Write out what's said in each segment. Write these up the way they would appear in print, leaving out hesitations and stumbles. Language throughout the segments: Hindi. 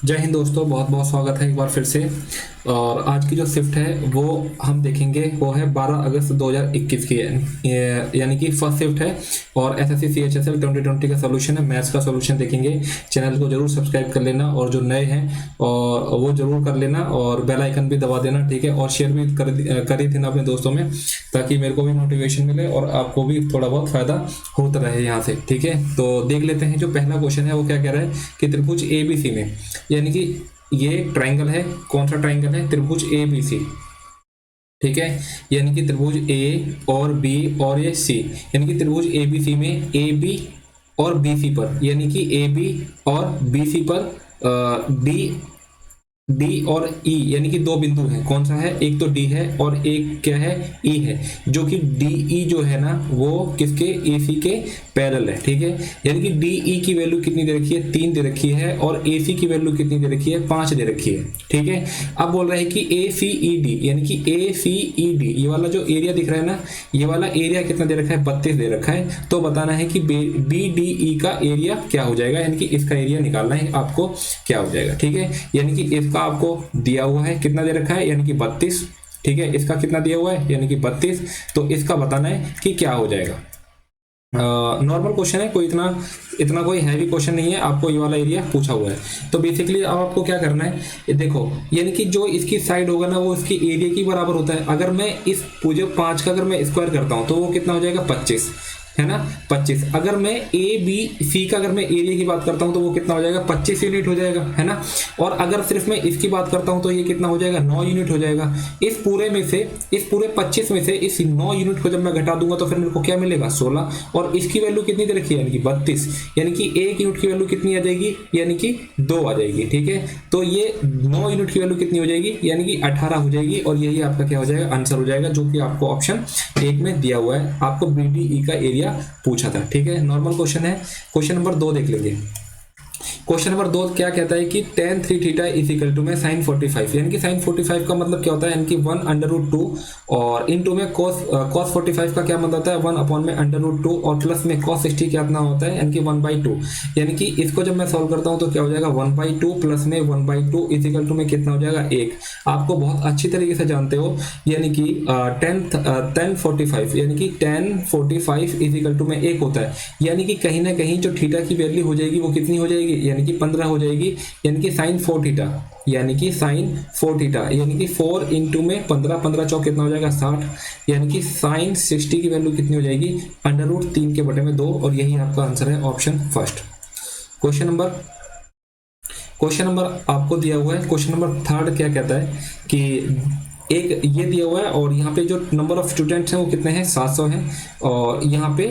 जय हिंद दोस्तों, बहुत बहुत स्वागत है एक बार फिर से। और आज की जो शिफ्ट है वो हम देखेंगे, वो है 12 अगस्त 2021 की यानी कि फर्स्ट शिफ्ट है। और एसएससी सीएचएसएल 2020 का सोल्यूशन है, मैथ्स का सोल्यूशन देखेंगे। चैनल को जरूर सब्सक्राइब कर लेना और जो नए हैं और वो जरूर कर लेना और बेल आइकन भी दबा देना, ठीक है। और शेयर भी कर ही देना अपने दोस्तों में, ताकि मेरे को भी मोटिवेशन मिले और आपको भी थोड़ा बहुत फायदा होता रहे यहाँ से, ठीक है। तो देख लेते हैं, जो पहला क्वेश्चन है वो क्या कह रहा है कि त्रिभुज एबीसी में, यानी कि ये ट्राइंगल है। कौन सा ट्राइंगल है? त्रिभुज ए बी सी, ठीक है। यानी कि त्रिभुज ए और बी और ये सी, यानी कि त्रिभुज ए बी सी में ए बी और बी सी पर, यानी कि ए बी और बी सी पर डी डी और ई, यानी कि दो बिंदु हैं। कौन सा है? एक तो डी है और एक क्या है? ई है। जो कि डी ई जो है ना, वो किसके? ए सी के पैरेलल है, ठीक है। यानी कि डी ई की वैल्यू कितनी दे रखी है? 3 दे रखी है। और ए सी की वैल्यू कितनी दे रखी है? 5 दे रखी है, ठीक है। अब बोल रहा है कि ए सी ई डी, यानी कि ए सी ई डी, ये वाला जो एरिया दिख रहा है ना, ये वाला एरिया कितना दे रखा है? 32 दे रखा है। तो बताना है कि बी डी ई का एरिया क्या हो जाएगा, यानी कि इसका एरिया निकालना है आपको, क्या हो जाएगा, ठीक है। यानी कि इसका आपको दिया हुआ है, कितना दे रखा है? यानी कि 32, ठीक है। इसका कितना दिया हुआ है? यानी कि 32। तो इसका बताना है कि क्या हो जाएगा। नॉर्मल क्वेश्चन है, कोई इतना इतना कोई हैवी क्वेश्चन नहीं है। आपको ये वाला एरिया पूछा हुआ है। तो बेसिकली अब आपको क्या करना है, ये देखो, यानी कि जो इसकी साइड होगा ना, वो इसकी एरिया की बराबर होता है। अगर मैं इस पूरे 5 का अगर मैं स्क्वायर करता हूं तो वो कितना हो जाएगा? 25, है ना, 25। अगर मैं ए बी सी का अगर मैं एरिया की बात करता हूं तो वो कितना हो जाएगा? 25 यूनिट हो जाएगा, है ना। और अगर सिर्फ मैं इसकी बात करता हूं तो ये कितना हो जाएगा? 9 यूनिट हो जाएगा। इस पूरे में से, इस पूरे 25 में से इस 9 यूनिट को जब मैं घटा दूंगा तो फिर मेरे को क्या मिलेगा? 16। और इसकी वैल्यू कितनी दे रखी है? यानी कि 32। यानी कि 1 यूनिट की वैल्यू कितनी आ जाएगी? यानी कि 2 आ जाएगी, ठीक है। तो ये 9 यूनिट की वैल्यू कितनी हो जाएगी? यानी कि 18 हो जाएगी। और यही आपका क्या हो जाएगा? आंसर हो जाएगा, जो कि आपको ऑप्शन 1 में दिया हुआ है। आपको बी डी ई का एरिया पूछा था, ठीक है। नॉर्मल क्वेश्चन है। क्वेश्चन नंबर 2 देख लेंगे। क्वेश्चन नंबर 2 क्या कहता है कि tan 3 theta is equal to में sin 45, यानी कि sin 45 का मतलब क्या होता है? यानी कि 1 अंडर रूट 2, और इनटू में cos 45 का क्या मतलब होता है? 1 अपॉन में अंडर रूट 2, और प्लस में cos 60 कितना होता है? यानी कि 1/2। यानी कि इसको जब मैं सॉल्व करता हूं तो क्या हो जाएगा? 1/2 प्लस में 1/2 इज इक्वल टू में कितना हो जाएगा? 1। आपको बहुत अच्छी तरीके से जानते हो, यानी कि tan 45, यानी कि tan 45 इज इक्वल टू में 1 होता है। यानी कि कहीं ना कहीं जो थीटा की वैल्यू हो जाएगी वो कितनी हो जाएगी? यानी कि 15 हो जाएगी। यानी कि sin 4 थीटा, यानी कि sin 4 थीटा, यानी कि 4 इंटू में 15, 15 चौक कितना हो जाएगा? 60। यानी कि sin 60 की वैल्यू कितनी हो जाएगी? अंडर रूट 3 के बटे में 2। और यही आपका आंसर है, ऑप्शन फर्स्ट। क्वेश्चन नंबर आपको दिया हुआ है। क्वेश्चन नंबर 3 क्या कहता है कि एक ये दिया हुआ है, और यहाँ पे जो नंबर ऑफ स्टूडेंट्स हैं वो कितने हैं? 700 हैं। और यहाँ पे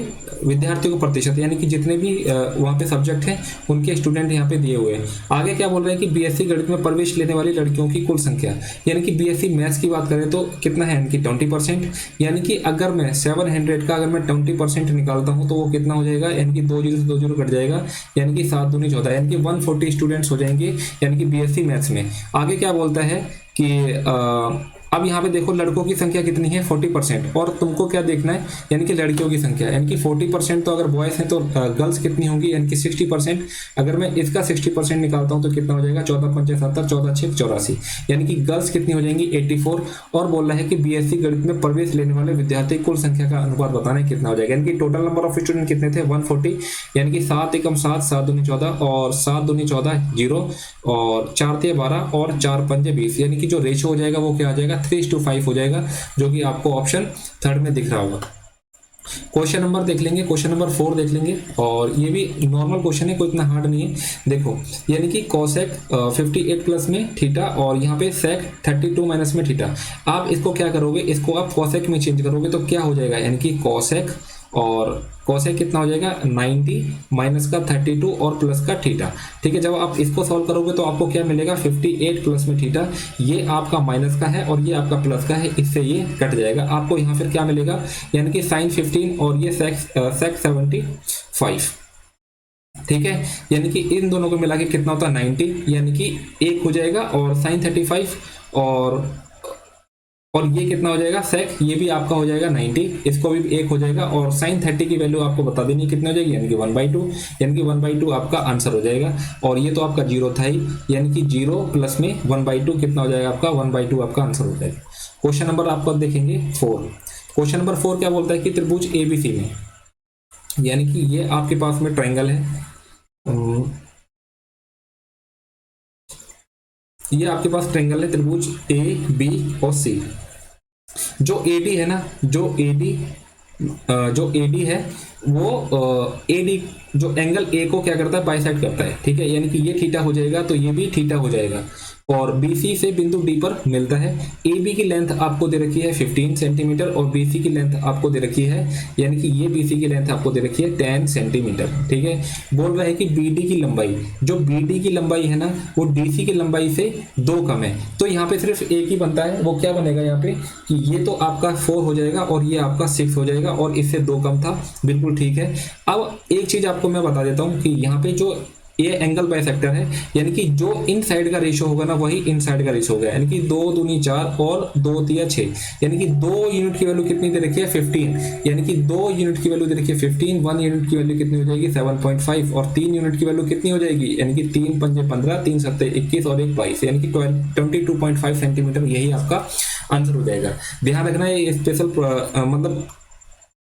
विद्यार्थियों को प्रतिशत, यानी कि जितने भी वहाँ पे सब्जेक्ट हैं उनके स्टूडेंट यहाँ पे दिए हुए हैं। आगे क्या बोल रहे हैं कि बीएससी गणित में प्रवेश लेने वाली लड़कियों की कुल संख्या, यानी कि बीएससी मैथ्स की बात करें तो कितना है? यानी कि 20%। यानी कि अगर मैं 700 का अगर मैं 20% निकालता हूँ तो वो कितना हो जाएगा? यानी कि 2 जीरो से 2 जीरो कट जाएगा, यानी कि 7 दूनी 14, यानी कि 140 स्टूडेंट्स हो जाएंगे, यानी कि बीएससी मैथ्स में। आगे क्या बोलता है कि अब यहाँ पे देखो, लड़कों की संख्या कितनी है? 40%। और तुमको क्या देखना है? यानी कि लड़कियों की संख्या, यानी कि 40% तो अगर बॉयज हैं तो गर्ल्स कितनी होंगी? यानी कि 60%। अगर मैं इसका 60% निकालता हूँ तो कितना हो जाएगा? 14 पंचे 70, 14 छः 84, यानी कि गर्ल्स कितनी हो जाएंगी? 84। और बोल रहा है कि बीएससी गणित में प्रवेश लेने वाले विद्यार्थी कुल संख्या का अनुपात बताना है, कितना हो जाएगा। यानी कि टोटल नंबर ऑफ स्टूडेंट कितने थे? 140। यानी कि 7 एकम 7, 7 दूनी 14, और 7 दूनी 14 0, और 4 ते 12, और 4 पंजे 20। यानी कि जो रेशो हो जाएगा वो क्या आ जाएगा? 3:5 हो जाएगा, जो कि आपको ऑप्शन 3 में दिख रहा होगा। क्वेश्चन नंबर देख लेंगे, क्वेश्चन नंबर 4 देख लेंगे। और ये भी नॉर्मल क्वेश्चन है, कोई इतना हार्ड नहीं है। देखो, यानी कि कोसेक 58 प्लस में थीटा, और यहाँ पे सेक 32 माइनस में थीटा। आप इसको क्या करोगे? इसको आप कोसेक में चेंज करोगे तो क्या हो जाएगा? यानी कि कोसेक, और कोसेक कितना हो जाएगा? 90 माइनस का 32 और प्लस का थीटा, ठीक है। जब आप इसको सॉल्व करोगे तो आपको क्या मिलेगा? 58 प्लस में थीटा, ये आपका माइनस का है और ये आपका प्लस का है, इससे ये कट जाएगा। आपको यहाँ फिर क्या मिलेगा? यानी कि साइन 15 और ये सेक 75, ठीक है। यानी कि इन दोनों को मिला के कितना होता है? 90, यानी कि 1 हो जाएगा। और साइन 35 और और ये कितना हो जाएगा सेक, ये भी आपका हो जाएगा 90, इसको भी 1 हो जाएगा, और साइन 30 की वैल्यू आपको बता देनी कितनी हो जाएगी, यानी कि 1/2, यानी कि 1/2 आपका आंसर हो जाएगा। और ये तो आपका 0 था ही, यानी कि 0 प्लस में 1/2 कितना हो जाएगा आपका 1/2 आपका आंसर हो जाएगा। क्वेश्चन नंबर आपका देखेंगे 4। क्वेश्चन नंबर 4 क्या बोलता है कि त्रिभुज ABC में, यानी कि ये आपके पास में ट्रायंगल है, ये आपके पास ट्रायंगल है त्रिभुज AB और C। जो AD है ना, जो AD है वो AD जो एंगल A को क्या करता है, बाइसेक्ट करता है, ठीक है, यानी कि ये थीटा हो जाएगा तो ये भी थीटा हो जाएगा, और BC से बिंदु D पर मिलता है। AB की लेंथ आपको दे रखी है 15 सेंटीमीटर और BC की लेंथ आपको दे रखी है, यानी कि ये BC की लेंथ आपको दे रखी है 10 सेंटीमीटर, ठीक है। बोल रहा है कि BD की लंबाई, जो BD की लंबाई है ना वो DC की लंबाई से 2 कम है, तो यहाँ पे सिर्फ एक ही बनता है, वो क्या बनेगा यहाँ पे कि ये तो आपका 4 हो जाएगा और ये आपका 6 हो जाएगा, और इससे 2 कम था, बिल्कुल ठीक है। अब एक चीज आपको मैं बता देता हूँ कि यहाँ पे जो ये एंगल बाइसेक्टर है, यानी कि जो इन साइड का रेशियो होगा ना वही इन साइड का रेशियो होगा, यानी कि 2 दूनी 4 और 2 तिया 6, यानी कि 2 यूनिट की वैल्यू कितनी दे रखी है 15, यानी कि 2 यूनिट की वैल्यू दे रखी है 15, 1 यूनिट की वैल्यू कितनी हो जाएगी 7.5, और 3 यूनिट की वैल्यू कितनी हो जाएगी, यानी कि 3 पंजे 15, 3 सत्ते 21 और 1 22, यानी कि 22.5 सेंटीमीटर, यही आपका आंसर हो जाएगा। ध्यान रखना है स्पेशल मतलब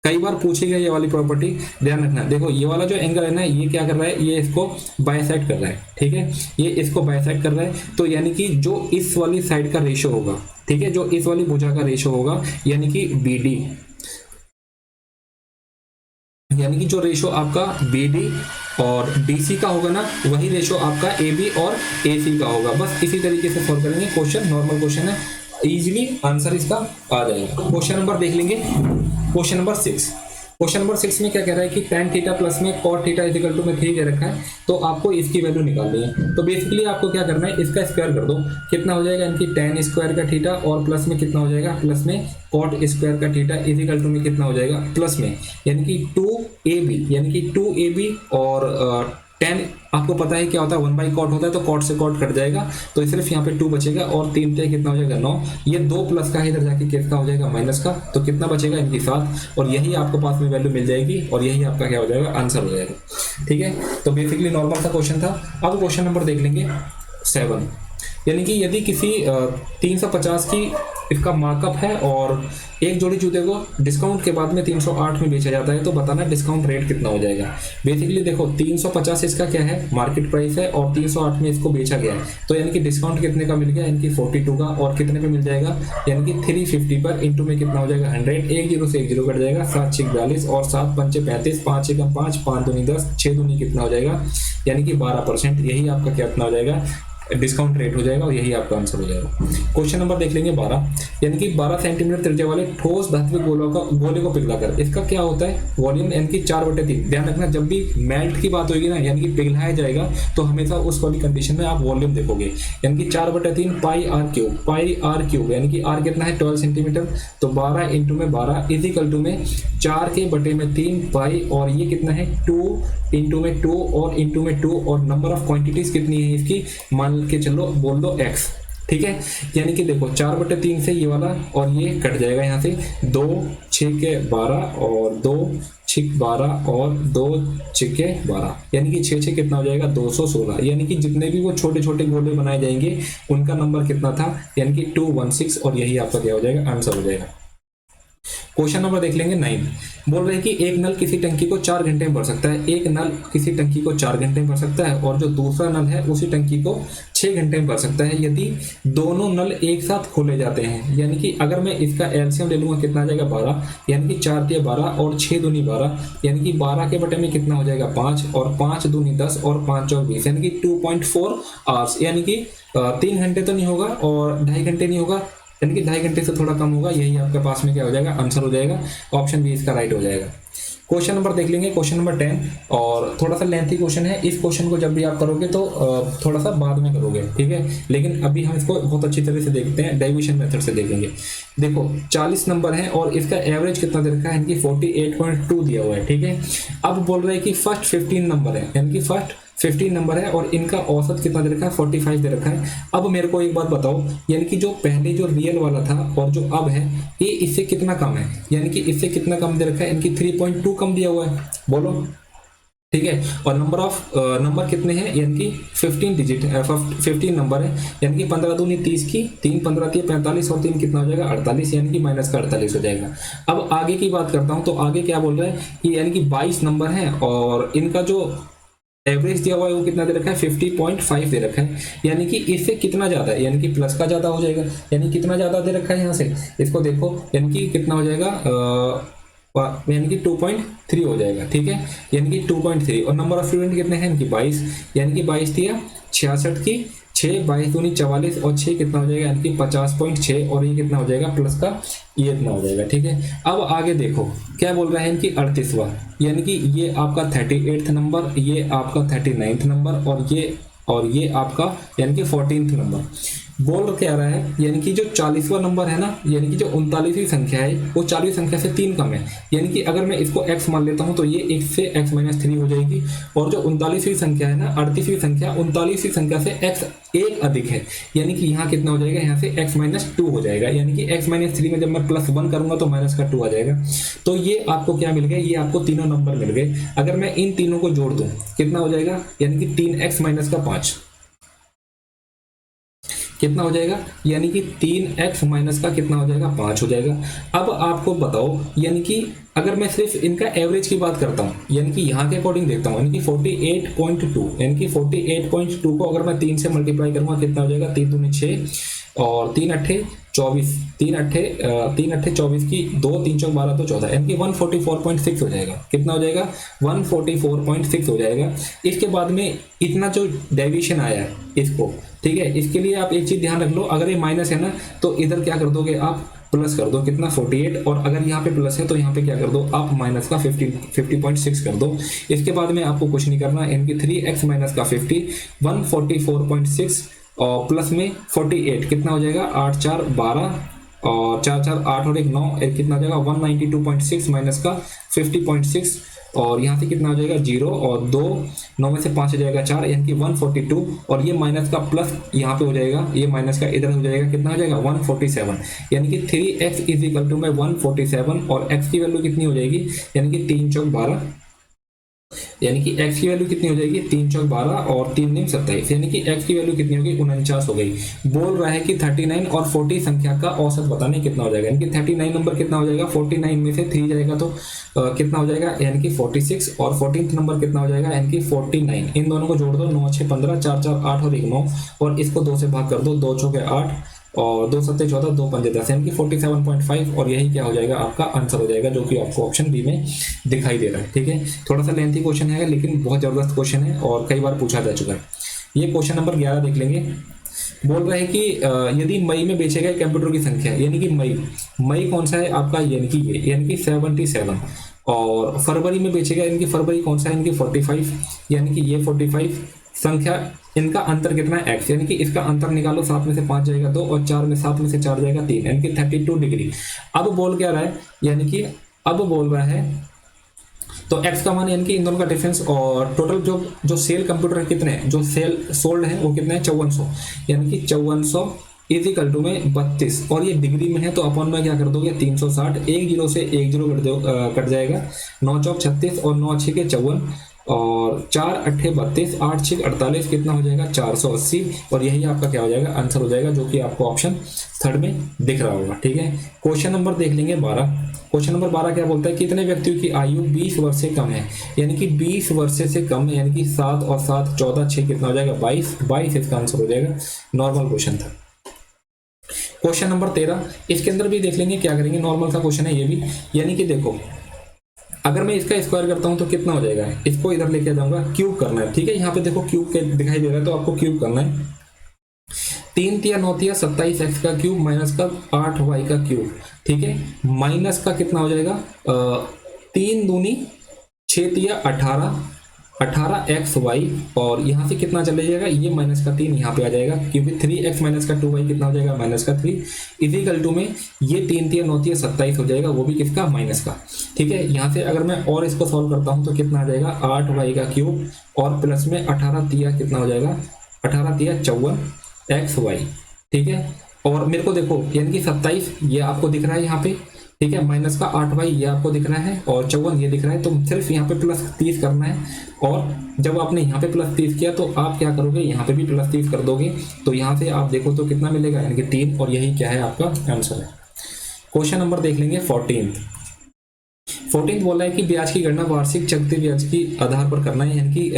कई बार पूछी गई ये वाली प्रॉपर्टी, ध्यान रखना। देखो ये वाला जो एंगल है ना ये क्या कर रहा है, ये इसको बाइसेक्ट कर रहा है, ठीक है, ये इसको बाइसेक्ट कर रहा है, तो यानी कि जो इस वाली साइड का रेशियो होगा, ठीक है, जो इस वाली भुजा का रेशियो होगा, यानी कि BD, यानी कि जो रेशियो आपका BD और DC का होगा ना वही रेशियो आपका AB और AC का होगा। बस इसी तरीके से सॉल्व करेंगे क्वेश्चन, नॉर्मल क्वेश्चन है, इजीली आंसर इसका आ जाएगा। क्वेश्चन नंबर देख लेंगे, क्वेश्चन नंबर 6। क्वेश्चन नंबर 6 में क्या कह रहा है कि tan थीटा प्लस में cot थीटा इक्वल टू में 3 दे रखा है, तो आपको इसकी वैल्यू निकालनी है। तो बेसिकली आपको क्या करना है, इसका स्क्वायर कर दो, कितना हो जाएगा, यानी कि tan स्क्वायर का थीटा और प्लस में कितना हो जाएगा, प्लस में cot स्क्वायर का थीटा इक्वल टू में कितना हो जाएगा, प्लस में, यानी कि 2AB, यानी कि 2AB और tan आपको पता है क्या होता है 1/cot होता है, तो cot से cot कट जाएगा, तो सिर्फ यहाँ पे 2 बचेगा, और 3 पे कितना हो जाएगा 9, ये 2 प्लस का इधर जाके कितना हो जाएगा माइनस का, तो कितना बचेगा इनकी 7, और यही आपके पास में वैल्यू मिल जाएगी, और यही आपका क्या हो जाएगा आंसर हो जाएगा, ठीक है। तो बेसिकली नॉर्मल सा क्वेश्चन था। अब क्वेश्चन नंबर देख लेंगे 7, यानी कि यदि किसी 350 की इसका मार्कअप है और एक जोड़ी जूते को डिस्काउंट के बाद में 308 में बेचा जाता है, तो बताना डिस्काउंट रेट कितना हो जाएगा। बेसिकली देखो 350 इसका क्या है मार्केट प्राइस है, और 308 में इसको बेचा गया है, तो यानी कि डिस्काउंट कितने का मिल गया, यानी कि 42 का, और कितने पे मिल जाएगा, यानी कि 350 पर इंटू में कितना हो जाएगा 100, एक जीरो से एक जीरो कट जाएगा, 7 6 42 और 7 पंचे 35, 5 1 5, 5 दूनी 10, 6 दूनी कितना हो जाएगा, यानी कि 12%, यही आपका कितना हो जाएगा डिस्काउंट रेट हो जाएगा, और यही आपका आंसर हो जाएगा। क्वेश्चन नंबर देख लेंगे 12, यानी कि 12 सेंटीमीटर त्रिज्या वाले ठोस धात्विक गोले को पिघलाकर, इसका क्या होता है वॉल्यूम, यानी कि 4/3। ध्यान रखना जब भी मेल्ट की बात होगी ना, यानी कि पिघलाया जाएगा, तो हमेशा उस वाली कंडीशन में आप वॉल्यूम देखोगे, यानी कि 4/3 πr³, यानी कि r कितना है 12 सेंटीमीटर, तो 12 इंटू में 12 इजिकल टू में 4/3 पाई, और ये कितना है 2 इंटू में 2 और इंटू में 2, और नंबर ऑफ क्वांटिटीज कितनी है इसकी, मान के चलो बोल दो x, ठीक है। यानी कि देखो 4/3 से ये वाला और ये कट जाएगा यहाँ से, 2 6 के 12 और 2 6 12 और 2 6 के 12, यानी कि 6 6 कितना हो जाएगा 216, यानी कि जितने भी वो छोटे छोटे गोले बनाए जाएंगे उनका नंबर कितना था, यानी कि 216, और यही आपका क्या हो जाएगा आंसर हो जाएगा। क्वेश्चन नंबर देख लेंगे 9, बोल रहे हैं कि एक नल किसी टंकी को 4 घंटे में भर सकता है, एक नल किसी टंकी को 4 घंटे में भर सकता है, और जो दूसरा नल है उसी टंकी को 6 घंटे में भर सकता है, यदि दोनों नल एक साथ खोले जाते हैं। यानी कि अगर मैं इसका एलसीएम ले लूंगा कितना आ जाएगा 12, यानी कि 4 तिया 12 और 6 दूनी 12, यानी कि 12 के बटे में कितना हो जाएगा 5, और 5 दूनी 10 और 5 चौक 20, यानी कि 2.4 आवर्स, यानी कि 3 घंटे तो नहीं होगा और 2.5 घंटे नहीं होगा, यानी कि 2.5 घंटे से थोड़ा कम होगा, यही आपके पास में क्या हो जाएगा आंसर हो जाएगा, ऑप्शन बी इसका राइट हो जाएगा। क्वेश्चन नंबर देख लेंगे, क्वेश्चन नंबर 10, और थोड़ा सा लेंथी क्वेश्चन है, इस क्वेश्चन को जब भी आप करोगे तो थोड़ा सा बाद में करोगे, ठीक है, लेकिन अभी हम इसको बहुत अच्छी तरह से देखते हैं, डेविएशन मेथड से देखेंगे। देखो 40 नंबर है और इसका एवरेज कितना दे रखा है, यानी कि 48.2 दिया हुआ है, ठीक है। अब बोल रहे हैं कि फर्स्ट 15 नंबर है, यानी कि फर्स्ट 15 नंबर है और इनका औसत कितना दे रखा है 45 दे रखा है। अब मेरे को एक बात बताओ, यानी कि जो पहले जो रियल वाला था और जो अब है ये इससे कितना कम है, यानी कि इससे कितना कम दे रखा है, इनकी 3.2 कम दिया हुआ है, बोलो। ठीक है, और नंबर कितने हैं, यानी कि 15 डिजिट 15 नंबर है, यानी कि 15 दूनी 30 की 3 15 की 45 और 3 कितना हो जाएगा 48, यानी कि माइनस का 48 हो जाएगा। अब आगे की बात करता हूं, तो आगे क्या बोल रहा है कि यानी कि 22 नंबर है और इनका जो एवरेज दिया हुआ है वो कितना दे रखा है 50.5 दे रखा है, यानी कि इससे कितना ज्यादा है, यानी कि प्लस का ज्यादा हो जाएगा, यानी कितना ज्यादा दे रखा है यहाँ से, इसको देखो, यानी कि कितना हो जाएगा यानी कि 2.3 हो जाएगा। ठीक है, यानी कि 2.3 और नंबर ऑफ स्टूडेंट कितने हैं इनकी 22, यानी कि 22 दिया 66 की 6 22 दूनी 44 और 6 कितना हो जाएगा, यानी कि 50.6 और ये कितना हो जाएगा प्लस का ये इतना हो जाएगा। ठीक है, अब आगे देखो क्या बोल रहा है इनकी 38वां, यानी कि ये आपका 38th नंबर, ये आपका 39th नंबर और ये आपका यानी कि 14th नंबर। बोल क्या रहा है, यानी कि जो 40वां नंबर है ना, यानी कि जो 39वीं संख्या है वो 40वीं संख्या से 3 कम है, यानी कि अगर मैं इसको x मान लेता हूं तो ये 1 से x माइनस 3 हो जाएगी, और जो 39वीं संख्या है ना 38वीं संख्या 39वीं संख्या से x 1 अधिक है, यानी कि यहाँ कितना हो जाएगा, यहाँ से x माइनस 2 हो जाएगा, यानी कि x माइनस 3 में जब मैं प्लस 1 करूंगा तो माइनस का 2 आ जाएगा। तो ये आपको क्या मिल गया, ये आपको तीनों नंबर मिल गए। अगर मैं इन तीनों को जोड़ दूं कितना हो जाएगा, यानी कि 3x माइनस का 5 कितना हो जाएगा, यानी कि 3x माइनस का कितना हो जाएगा 5 हो जाएगा। अब आपको बताओ, यानी कि अगर मैं सिर्फ इनका एवरेज की बात करता हूँ, यानी कि यहाँ के अकॉर्डिंग देखता हूँ, यानी कि 48.2, यानी कि 48.2 को अगर मैं 3 से मल्टीप्लाई करूंगा कितना हो जाएगा, 3 दूनी 6 और 3 अट्ठे 24, 3 अट्ठे 24 की 2 3 चौक 12 तो 14, यानी कि 144.6 हो जाएगा। कितना हो जाएगा 144.6 हो जाएगा। इसके बाद में इतना जो डेविएशन आया है इसको, ठीक है, इसके लिए आप एक चीज ध्यान रख लो, अगर ये माइनस है ना तो इधर क्या कर दोगे आप प्लस कर दो, कितना 48, और अगर यहाँ पे प्लस है तो यहाँ पे क्या कर दो आप माइनस का 50.6 कर दो। इसके बाद में आपको कुछ नहीं करना, यानी कि 3x माइनस का 50 144.6 और प्लस में 48 कितना हो जाएगा 8 4 12 और 4 4 8 और 1 9, एक कितना हो जाएगा 192.6 माइनस का 50.6 और यहाँ से कितना हो जाएगा 0 और 2 9 में से 5 हो जाएगा 4, यानी कि 142 और ये माइनस का प्लस यहाँ पे हो जाएगा, ये माइनस का इधर हो जाएगा, कितना हो जाएगा 147, यानी कि 3x इज इक्वल टू में 147 और x की वैल्यू कितनी हो जाएगी, यानी कि 3 चौक 12, यानी कि x की वैल्यू कितनी हो जाएगी 3 चौक 12 और 3 9 27, यानी कि x की वैल्यू कितनी होगी 49 हो गई। बोल रहा है कि 39 और 40 संख्या का औसत बताने कितना हो जाएगा, यानी कि 39 नंबर कितना हो जाएगा, 49 में से 3 जाएगा तो कितना हो जाएगा, यानी कि 46 और 14th नंबर कितना हो जाएगा, यानी कि 49। इन दोनों को जोड़ दो 9 6 15 4 4 8 और 1 9 और इसको 2 से भाग कर दो, 2 चौके 8 और 2 7 14 2 5 10, यानी कि 47.5 और यही क्या हो जाएगा आपका आंसर हो जाएगा, जो कि आपको ऑप्शन बी में दिखाई दे रहा है। ठीक है, थोड़ा सा लेंथी क्वेश्चन है लेकिन बहुत जबरदस्त क्वेश्चन है और कई बार पूछा जा चुका है। ये क्वेश्चन नंबर 11 देख लेंगे। बोल रहे हैं कि यदि मई में बेचे गए कंप्यूटर की संख्या, यानी कि मई कौन सा है आपका, यानी कि ये यानी कि 77 और फरवरी में बेचे गए, यानी कि फरवरी कौन सा है, यानी कि 45, यानी कि ये 45 संख्या, इनका अंतर कितना है x, यानी कि इसका अंतर निकालो, 7 में से 5 जाएगा 2 और 4 में 7 में से 4 जाएगा 3, यानी कि 32 डिग्री। अब बोल क्या रहा है, यानी कि अब बोल रहा है तो x का मान, यानी कि इन दोनों का डिफरेंस, और टोटल जो सेल कंप्यूटर कितने हैं, जो सेल सोल्ड है वो कितने हैं 5400, यानी कि 5400 इज इक्वल टू में 32 और ये डिग्री में है तो अपन में क्या कर दोगे 360, 1 0 से 1 0 कट जाएगा, 9 चौक 36 और 9 6 के 54 और 4 अट्ठे 32 8 6 48 कितना हो जाएगा 480 और यही आपका क्या हो जाएगा आंसर हो जाएगा, जो कि आपको ऑप्शन थर्ड में दिख रहा होगा। ठीक है, क्वेश्चन नंबर देख लेंगे 12। क्वेश्चन नंबर 12 क्या बोलता है, कितने व्यक्तियों की आयु 20 वर्ष से कम है, यानी कि 20 वर्ष से कम है, यानी कि 7 और 7 14 6 कितना हो जाएगा 22 इसका आंसर हो जाएगा। नॉर्मल क्वेश्चन था। क्वेश्चन नंबर 13 इसके अंदर भी देख लेंगे क्या करेंगे, नॉर्मल सा क्वेश्चन है ये भी, यानी कि देखो अगर मैं इसका स्क्वायर करता हूं तो कितना हो जाएगा, इसको इधर लेके जाऊंगा, क्यूब करना है। ठीक है, यहाँ पे देखो क्यूब दिखाई दे रहा है तो आपको क्यूब करना है, 3 तिया 9 तिया 27 एक्स का क्यूब माइनस का 8 वाई का क्यूब। ठीक है, माइनस का कितना हो जाएगा 3 दूनी 6 तिया 18 18xy और यहाँ से कितना चले जाएगा, ये माइनस का 3 यहाँ पे आ जाएगा, क्योंकि 3x माइनस का 2y कितना हो जाएगा, माइनस का 3 इजिकल टू में ये 3 3 9 27 हो जाएगा, वो भी किसका, माइनस का। ठीक है, यहाँ से अगर मैं और इसको सॉल्व करता हूँ तो कितना आ जाएगा, 8y का क्यूब और प्लस में 18 तिया कितना हो जाएगा, 18 तिया 54 xy। ठीक है, और मेरे को देखो यानी कि 27 ये आपको दिख रहा है यहाँ पे, ठीक है, माइनस का 8y ये आपको दिख रहा है और 54 ये दिख रहा है, तो सिर्फ यहाँ पे प्लस 30 करना है। और जब आपने यहाँ पे प्लस 30 किया तो आप क्या करोगे, यहाँ पे भी प्लस 30 कर दोगे, तो यहाँ से आप देखो तो कितना मिलेगा, यानी कि 3, और यही क्या है, आपका आंसर है। क्वेश्चन नंबर देख लेंगे 14 बोला है कि ब्याज की गणना वार्षिक चक्रवृद्धि ब्याज की आधार पर करना है, यानी कि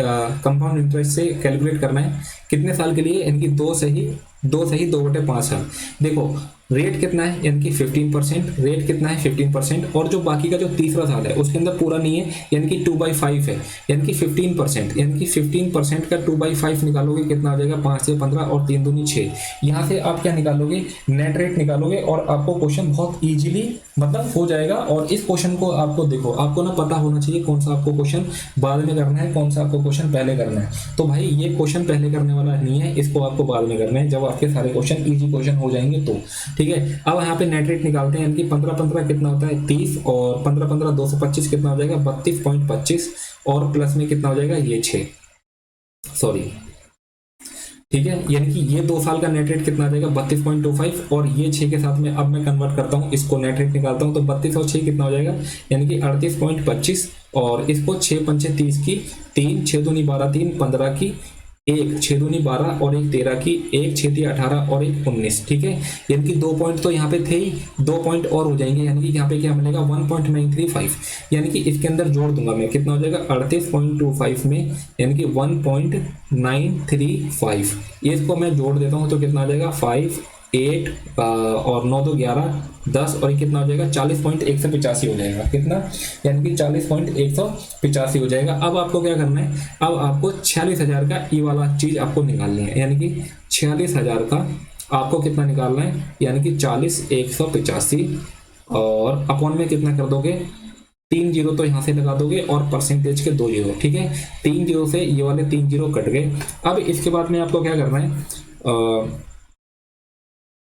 कंपाउंड इंटरेस्ट से कैलकुलेट करना है। कितने साल के लिए, यानी कि 2/5 साल। देखो रेट कितना है, यानी कि 15%, रेट कितना है 15%, और जो बाकी का जो तीसरा साल है उसके अंदर पूरा नहीं है, यानी कि 2/5 है, यानी कि 15%, यानी कि 15% का 2/5 निकालोगे कितना हो जाएगा, 5 से 15 और 3 दूनी 6। यहाँ से आप क्या निकालोगे, नेट रेट निकालोगे, और आपको क्वेश्चन बहुत इजीली मतलब हो जाएगा। और इस क्वेश्चन को आपको देखो, आपको ना पता होना चाहिए कौन सा आपको क्वेश्चन बाद में करना है, कौन सा आपको क्वेश्चन पहले करना है। तो भाई ये क्वेश्चन पहले करने वाला नहीं है, इसको आपको बाद में करना है, जब आपके सारे क्वेश्चन इजी क्वेश्चन हो जाएंगे तो। ठीक है, अब यहाँ पे नेट रेट निकालते हैं, यानी कि 15 कितना होता है 30, और 15 225 कितना हो जाएगा 32.25, और प्लस में कितना हो जाएगा ये 6, सॉरी। ठीक है, यानी कि ये 2 साल का नेट रेट कितना आ जाएगा 32.25, और ये 6 के साथ में अब मैं कन्वर्ट करता हूँ, इसको नेट रेट निकालता हूँ, तो 32 और 6 कितना हो जाएगा, यानी कि 38.25, और इसको 6 पंचे 30 की 3, 6 दूनी 12, 3 15 की 1, 6 दूनी 12 और 1 13 की 1, 6 3 18 और 1 19। ठीक है, यानी कि 2 पॉइंट तो यहाँ पे थे ही, 2 पॉइंट और हो जाएंगे, यानी कि यहाँ पे क्या मिलेगा 1.935, यानी कि इसके अंदर जोड़ दूंगा मैं, कितना हो जाएगा 38.25 में, यानी कि 1.935, ये इसको मैं जोड़ देता हूँ तो कितना आ जाएगा 5 8 और 9 2 11 10, और ये कितना हो जाएगा 40.185 हो जाएगा, कितना, यानी कि 40.185 हो जाएगा। अब आपको क्या करना है, अब आपको 46,000 का ई वाला चीज आपको निकालनी है, यानी कि 46,000 का आपको कितना निकालना है, यानी कि 40.185, और अपॉन में कितना कर दोगे, 3 जीरो तो यहाँ से लगा दोगे, और परसेंटेज के 2 जीरो। ठीक है, 3 जीरो से ये वाले 3 जीरो कट गए। अब इसके बाद में आपको क्या करना है,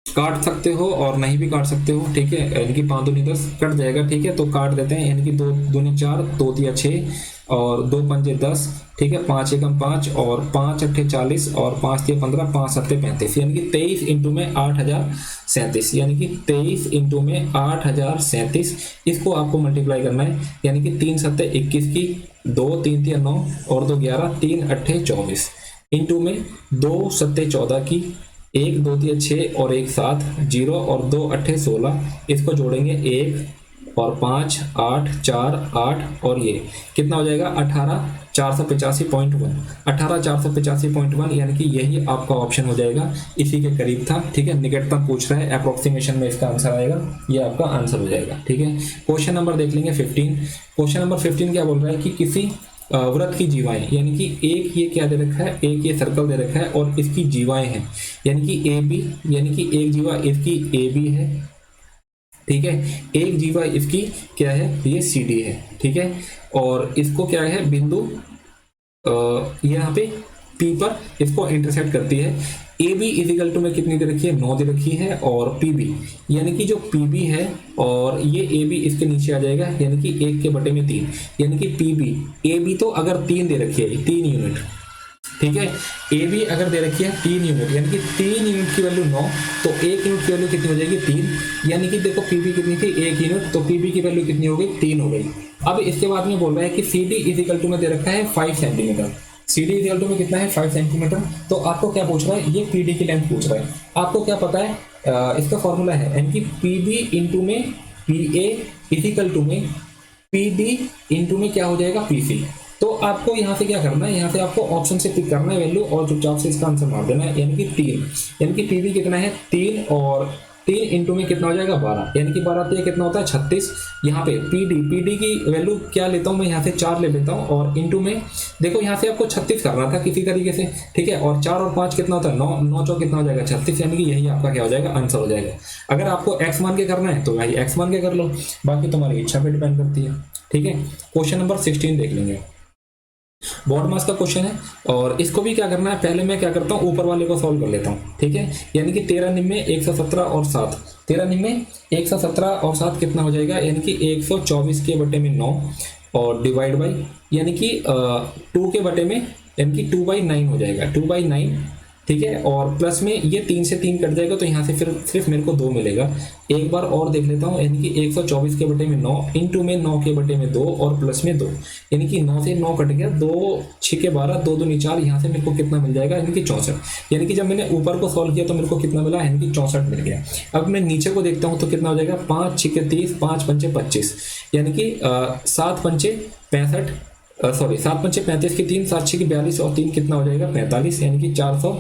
काट सकते हो और नहीं भी काट सकते हो। ठीक है, यानी कि 5 दूनी 10 कट जाएगा। ठीक है, तो काट देते हैं, यानी कि 2 दूनी 4, 2 तिया 6 और 2 पंजे 10। ठीक है, 5 एकम 5 और 5 अट्ठे 40 और 5 तिया 15, 5 सत्ते 35, यानी कि 23 इंटू में 8037, यानी कि 23 इंटू में 8037, इसको आपको मल्टीप्लाई करना है, यानी कि 3 सत्ते 21 की 2 3 तिया 9 और 2 11, 3 अट्ठे 24 इंटू में 2 सत्ते 14 की 1 2 3 6 और 1 7 0 और 2 अट्ठे 16, इसको जोड़ेंगे 1 और 5 8 4 8 और ये कितना हो जाएगा 18,485.1, 18,485.1, यानी कि यही आपका ऑप्शन हो जाएगा, इसी के करीब था। ठीक है, निकटतम पूछ रहा है, अप्रोक्सीमेशन में इसका आंसर आएगा, ये आपका आंसर हो जाएगा। ठीक है, क्वेश्चन नंबर देख लेंगे 15। क्वेश्चन नंबर 15 क्या बोल रहा है कि किसी वृत्त की जीवाएं, यानी कि एक ये क्या दे रखा है, एक ये सर्कल दे रखा है और इसकी जीवाएं हैं, यानी कि ए बी, यानी कि एक जीवा इसकी ए बी है। ठीक है, एक जीवा इसकी क्या है, ये सी डी है। ठीक है, और इसको क्या है बिंदु यहाँ पे पी पर इसको इंटरसेक्ट करती है। ए बी इजिकल टू में कितनी दे रखी है, 9 दे रखी है, और पी बी यानी कि जो पी बी है और ये ए बी इसके नीचे आ जाएगा, यानी कि 1 के बटे में 3, यानी कि पी बी ए बी तो अगर 3 दे रखी है 3 यूनिट। ठीक है, ए बी अगर दे रखी है 3 यूनिट, यानी कि 3 यूनिट की वैल्यू 9, तो 1 यूनिट की वैल्यू कितनी हो जाएगी 3, यानी कि देखो पी बी कितनी थी 1 यूनिट, तो पी बी की वैल्यू कितनी हो गई 3 हो गई। अब इसके बाद में बोल रहा है कि सी डी इजिकल टू में दे रखा है 5 centimetre, C D equal to में कितना है 5 सेंटीमीटर। तो आपको क्या पूछ रहा है, ये पी डी की लेंथ पूछ रहा है। आपको क्या पता है, इसका फॉर्मूला है यानी कि पी बी इंटू में पी ए इक्वल टू में पी डी इंटू में क्या हो जाएगा पी सी। तो आपको यहाँ से क्या करना है, यहाँ से आपको ऑप्शन से पिक करना है वैल्यू और चुपचाप से इसका आंसर मार देना है, यानी कि 3, यानी कि पी बी कितना है 3 और 3 इंटू में कितना हो जाएगा 12, यानी कि 12 पे कितना होता है 36। यहाँ पे पी डी की वैल्यू क्या लेता हूँ मैं, यहाँ से 4 ले लेता हूँ और इंटू में देखो यहाँ से आपको 36 करना था किसी तरीके से। ठीक है, और 4 और 5 कितना होता है 9, 9 चौक कितना हो जाएगा 36, यानी कि यही आपका क्या हो जाएगा आंसर हो जाएगा। अगर आपको एक्स मान के करना है तो भाई एक्स मान के कर लो, बाकी तुम्हारी इच्छा पे डिपेंड करती है। ठीक है, क्वेश्चन नंबर 16 देख लेंगे। बॉड मास का क्वेश्चन है और इसको भी क्या करना है, पहले मैं क्या करता हूँ ऊपर वाले को सॉल्व कर लेता हूँ, ठीक है। यानी कि 13 निम्मे 117 और 7, 13 निम्मे 117 और 7 कितना हो जाएगा, यानी कि 124 के बटे में 9 और डिवाइड बाई यानी कि 2 के बटे में यानी कि 2/9 हो जाएगा, 2/9, ठीक है। और प्लस में ये 3 से 3 कट जाएगा तो यहाँ से फिर सिर्फ मेरे को 2 मिलेगा। एक बार और देख लेता हूँ, यानी कि 124 के बटे में 9 इंटू में 9 के बटे में 2 और प्लस में 2, यानी कि 9 से 9 कट गया, 2 6 के 12, 2 दूनी 4, यहाँ से मेरे को कितना मिल जाएगा, यानी कि 64। यानी कि जब मैंने ऊपर को सॉल्व किया तो मेरे को कितना मिला, यानी कि 64 मिल गया। अब मैं नीचे को देखता हूँ तो कितना हो जाएगा, 5 6 के 30, 5 पंचे 25, यानी कि 7 पंचे 65, सॉरी 7 पंचे 35 की 3, 7 6 की 42 और 3 कितना हो जाएगा 45, यानी कि 400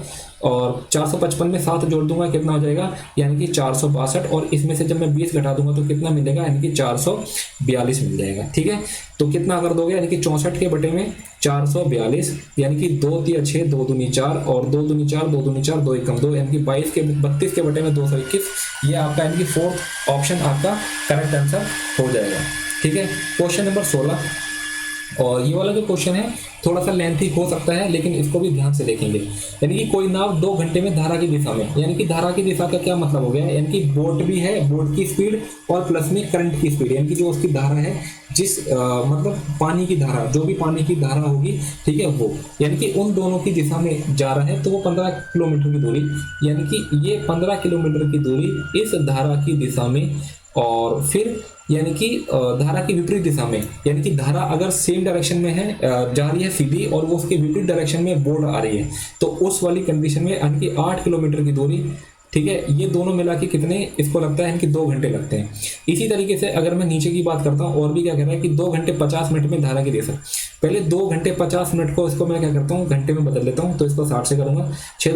और 455 में 7 जोड़ दूंगा कितना हो जाएगा, यानी कि 462 और इसमें से जब मैं 20 घटा दूंगा तो कितना मिलेगा, यानी कि 442 मिल जाएगा, ठीक है। तो कितना अगर दोगे, यानी कि 64 के बटे में 442, यानी कि 2 3 6, 2 दूनी 4 और 2 दूनी 4, 2 दूनी 4, 2 एकम 2, यानी कि 32 के बटे में 221, ये आपका यानी कि फोर्थ ऑप्शन आपका करेक्ट आंसर हो जाएगा, ठीक है। क्वेश्चन नंबर 16 और ये वाला जो क्वेश्चन है थोड़ा सा लेंथी हो सकता है लेकिन इसको भी ध्यान से देखेंगे। यानी कि कोई नाव 2 घंटे में धारा की दिशा में, यानी कि धारा की दिशा का क्या मतलब हो गया, यानी कि बोट भी है, बोट की स्पीड और प्लस में करंट की स्पीड, यानी कि जो उसकी धारा है जिस मतलब पानी की धारा, जो भी पानी की धारा होगी, ठीक है, वो यानी कि उन दोनों की दिशा में जा रहा है तो वो 15 किलोमीटर की दूरी, यानी कि ये 15 किलोमीटर की दूरी इस धारा की दिशा में, और फिर यानी कि धारा की विपरीत दिशा में, यानी कि धारा अगर सेम डायरेक्शन में है, जा रही है सीधी और वो उसके विपरीत डायरेक्शन में बोर्ड आ रही है, तो उस वाली कंडीशन में यानी कि 8 किलोमीटर की दूरी, ठीक है। ये दोनों मिला के कितने इसको लगता है कि 2 घंटे लगते हैं। इसी तरीके से अगर मैं नीचे की बात करता हूँ और भी क्या कह रहा है कि 2 घंटे 50 मिनट में धारा की दिशा, पहले 2 घंटे 50 मिनट को इसको मैं क्या करता हूँ घंटे में बदल लेता हूँ, तो इसको 60 से करूंगा, 6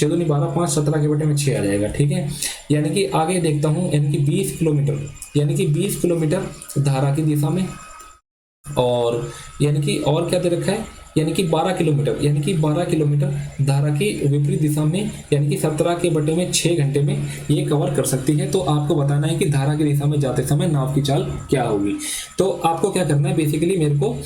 दूनी 12, 5 17 के बटे में 6 आ जाएगा, ठीक है। यानी कि आगे देखता हूँ, यानी कि 20 किलोमीटर, यानी कि 20 किलोमीटर धारा की दिशा में, और यानी कि और क्या दे रखा है, यानी कि 12 किलोमीटर, यानी कि 12 किलोमीटर धारा की विपरीत दिशा में, यानी कि 17 के बटे में 6 घंटे में ये कवर कर सकती है। तो आपको बताना है कि धारा की दिशा में जाते समय नाव की चाल क्या होगी। तो आपको क्या करना है, बेसिकली मेरे को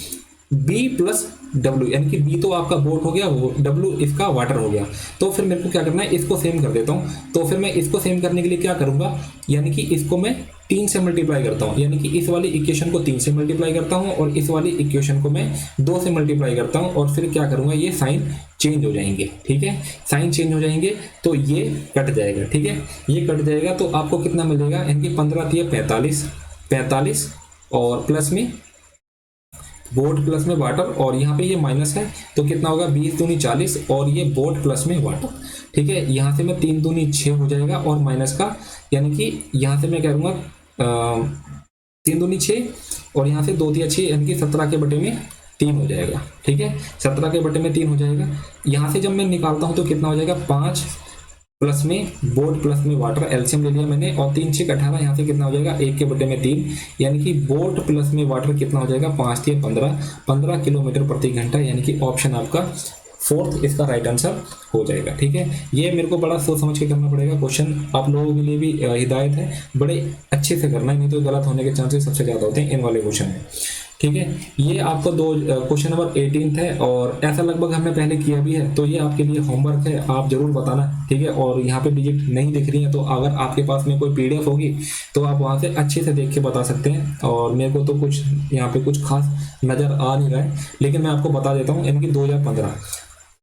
B प्लस W, यानी कि B तो आपका बोट हो गया, वो W इसका वाटर हो गया, तो फिर मेरे को क्या करना है, इसको सेम कर देता हूँ। तो फिर मैं इसको सेम करने के लिए क्या करूंगा, यानी कि इसको मैं 3 से मल्टीप्लाई करता हूँ, यानी कि इस वाली इक्वेशन को 3 से मल्टीप्लाई करता हूँ और इस वाली इक्वेशन को मैं 2 से मल्टीप्लाई करता हूँ, और फिर क्या करूंगा, ये साइन चेंज हो जाएंगे, ठीक है, साइन चेंज हो जाएंगे तो ये कट जाएगा, ठीक है, ये कट जाएगा तो आपको कितना मिलेगा, यानी कि 15 दिए 45 और प्लस में बोट प्लस में वाटर, और यहाँ पे ये माइनस है तो कितना होगा, 20 दूनी 40 और ये बोट प्लस में वाटर, ठीक है। यहाँ से मैं 3 दूनी 6 हो जाएगा और माइनस का, यानी कि यहाँ से मैं क्या करूँगा 3 दूनी 6 और यहाँ से 2 3 6, यानी कि 17 के बटे में 3 हो जाएगा, ठीक है, 17 के बटे में 3 हो जाएगा। यहाँ से जब मैं निकालता हूँ तो कितना हो जाएगा, 5 प्लस में बोट प्लस में वाटर, एलसीएम ले लिया मैंने, और 3 6 18, यहाँ से कितना हो जाएगा 1 के बटे में 3, यानी कि बोट प्लस में वाटर कितना हो जाएगा, 5 3 15 किलोमीटर प्रति घंटा, यानी कि ऑप्शन आपका फोर्थ इसका राइट आंसर हो जाएगा, ठीक है। ये मेरे को बड़ा सोच समझ के करना पड़ेगा क्वेश्चन, आप लोगों के लिए भी हिदायत है, बड़े अच्छे से करना है, नहीं तो गलत होने के चांसेस सबसे ज़्यादा होते हैं इन वाले क्वेश्चन में, ठीक है। ये आपको क्वेश्चन नंबर 18 है और ऐसा लगभग हमने पहले किया भी है, तो ये आपके लिए होमवर्क है, आप जरूर बताना, ठीक है। और यहाँ पे डिजिट नहीं दिख रही है तो अगर आपके पास में कोई PDF होगी तो आप वहाँ से अच्छे से देख के बता सकते हैं, और मेरे को तो कुछ यहाँ पे कुछ खास नज़र आ नहीं रहा है, लेकिन मैं आपको बता देता हूँ, इनकी 2015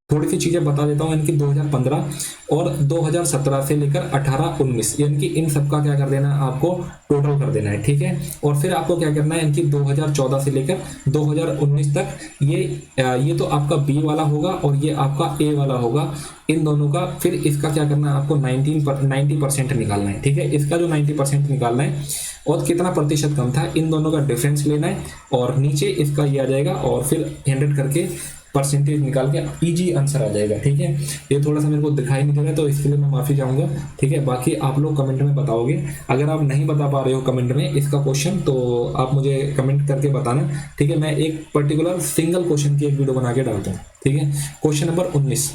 थोड़ी सी चीज़ें बता देता हूँ, इनकी 2015 और 2017 से लेकर 18-19, यानी कि इन सब का क्या कर देना है, आपको टोटल कर देना है, ठीक है। और फिर आपको क्या करना है, इनकी 2014 से लेकर 2019 तक, ये तो आपका B वाला होगा और ये आपका A वाला होगा, इन दोनों का फिर इसका क्या करना है, आपको 90% निकालना है, ठीक है। इसका जो 90% निकालना है और कितना प्रतिशत कम था, इन दोनों का डिफरेंस लेना है, और नीचे इसका ये आ जाएगा और फिर 100 करके परसेंटेज निकाल के इजी आंसर आ जाएगा, ठीक है। ये थोड़ा सा मेरे को दिखाई नहीं दे रहा है तो इसके लिए मैं माफ़ी चाहूँगा, ठीक है। बाकी आप लोग कमेंट में बताओगे, अगर आप नहीं बता पा रहे हो कमेंट में इसका क्वेश्चन तो आप मुझे कमेंट करके बताना, ठीक है। मैं एक पर्टिकुलर सिंगल क्वेश्चन की एक वीडियो बना के डालता हूँ, ठीक है। क्वेश्चन नंबर 19,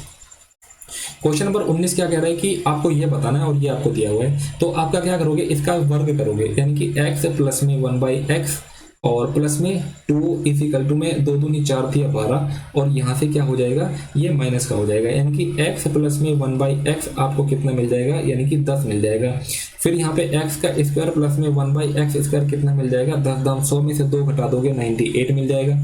क्वेश्चन नंबर 19 क्या कह रहा है कि आपको ये बताना है और ये आपको दिया हुआ है, तो आपका क्या करोगे, इसका वर्ग करोगे, यानी कि x प्लस में 1/x और प्लस में 2 इजिकल टू में 2 दूनी 4 थी 12 और यहाँ से क्या हो जाएगा, ये माइनस का हो जाएगा, यानी कि x प्लस में 1/x आपको कितना मिल जाएगा, यानी कि 10 मिल जाएगा। फिर यहाँ पे x का स्क्वायर प्लस में 1/x स्क्वायर कितना मिल जाएगा, 10 दाम 100 में से 2 घटा दोगे 98 मिल जाएगा।